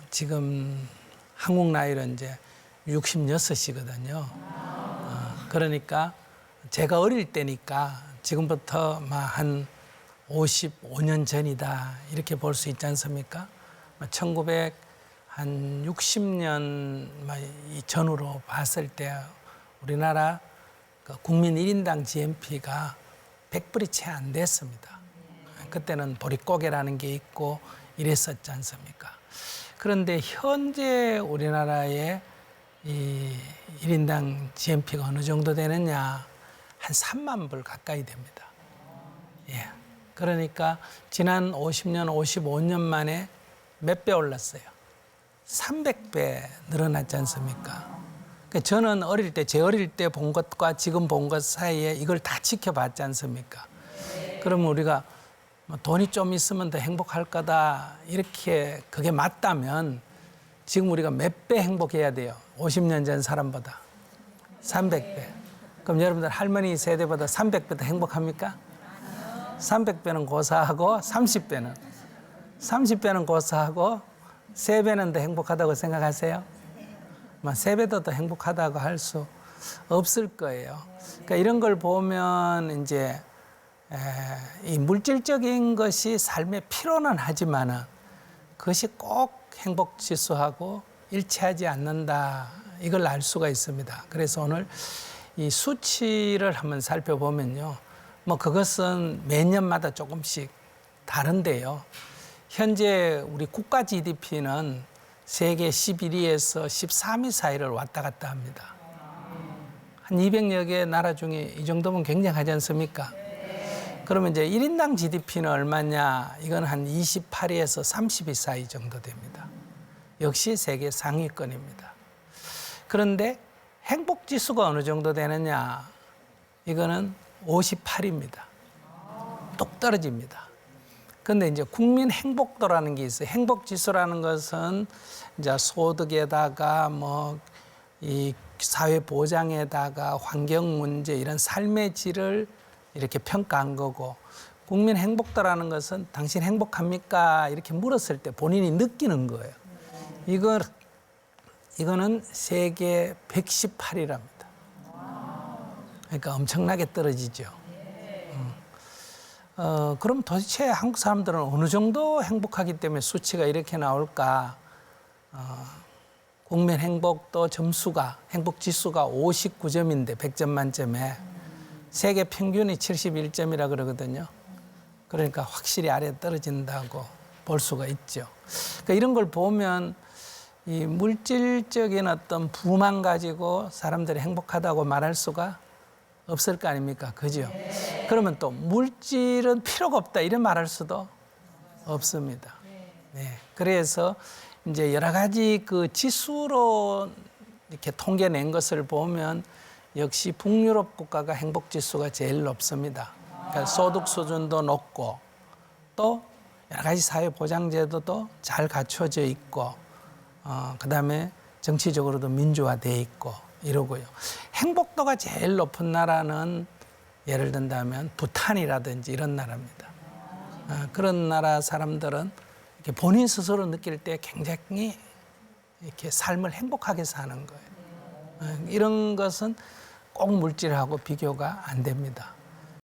지금 한국 나이로 이제 66이거든요. 그러니까 제가 어릴 때니까 지금부터 한 55년 전이다 이렇게 볼 수 있지 않습니까? 1960년 전후로 봤을 때 우리나라 국민 1인당 GNP가 100불이 채 안 됐습니다. 그때는 보릿고개라는 게 있고 이랬었지 않습니까? 그런데 현재 우리나라의 이 1인당 GNP가 어느 정도 되느냐? 한 3만 불 가까이 됩니다. 예. 그러니까 지난 50년, 55년 만에 몇 배 올랐어요? 300배 늘어났지 않습니까? 저는 어릴 때, 제 어릴 때 본 것과 지금 본 것 사이에 이걸 다 지켜봤지 않습니까? 그러면 우리가 돈이 좀 있으면 더 행복할 거다, 이렇게 그게 맞다면 지금 우리가 몇 배 행복해야 돼요? 50년 전 사람보다. 300배. 그럼 여러분들 할머니 세대보다 300배 더 행복합니까? 300배는 고사하고 30배는 고사하고 3배는 더 행복하다고 생각하세요? 3배도 더 행복하다고 할 수 없을 거예요. 그러니까 이런 걸 보면 이제 이 물질적인 것이 삶의 필요는 하지만은 그것이 꼭 행복 지수하고 일치하지 않는다. 이걸 알 수가 있습니다. 그래서 오늘 이 수치를 한번 살펴보면요. 그것은 매년마다 조금씩 다른데요. 현재 우리 국가 GDP는 세계 11위에서 13위 사이를 왔다 갔다 합니다. 한 200여 개 나라 중에 이 정도면 굉장하지 않습니까? 그러면 이제 1인당 GDP는 얼마냐? 이건 한 28위에서 30위 사이 정도 됩니다. 역시 세계 상위권입니다. 그런데 행복 지수가 어느 정도 되느냐? 이거는 58입니다. 똑 떨어집니다. 그런데 이제 국민 행복도라는 게 있어요. 행복 지수라는 것은 이제 소득에다가 이 사회 보장에다가 환경 문제 이런 삶의 질을 이렇게 평가한 거고, 국민 행복도라는 것은 당신 행복합니까? 이렇게 물었을 때 본인이 느끼는 거예요. 이거는 세계 118이랍니다. 그러니까 엄청나게 떨어지죠. 그럼 도대체 한국 사람들은 어느 정도 행복하기 때문에 수치가 이렇게 나올까? 국민 행복도 점수가, 행복 지수가 59점인데 100점 만점에 세계 평균이 71점이라 그러거든요. 그러니까 확실히 아래에 떨어진다고 볼 수가 있죠. 그러니까 이런 걸 보면 이 물질적인 어떤 부만 가지고 사람들이 행복하다고 말할 수가 없을 거 아닙니까? 그죠? 그러면 또 물질은 필요가 없다 이런 말할 수도 없습니다. 네. 그래서 이제 여러 가지 그 지수로 이렇게 통계낸 것을 보면 역시 북유럽 국가가 행복 지수가 제일 높습니다. 그러니까 소득 수준도 높고 또 여러 가지 사회 보장 제도도 잘 갖춰져 있고 그다음에 정치적으로도 민주화돼 있고 이러고요. 행복도가 제일 높은 나라는 예를 든다면 부탄이라든지 이런 나라입니다. 그런 나라 사람들은 이렇게 본인 스스로 느낄 때 굉장히 이렇게 삶을 행복하게 사는 거예요. 이런 것은 꼭 물질하고 비교가 안 됩니다.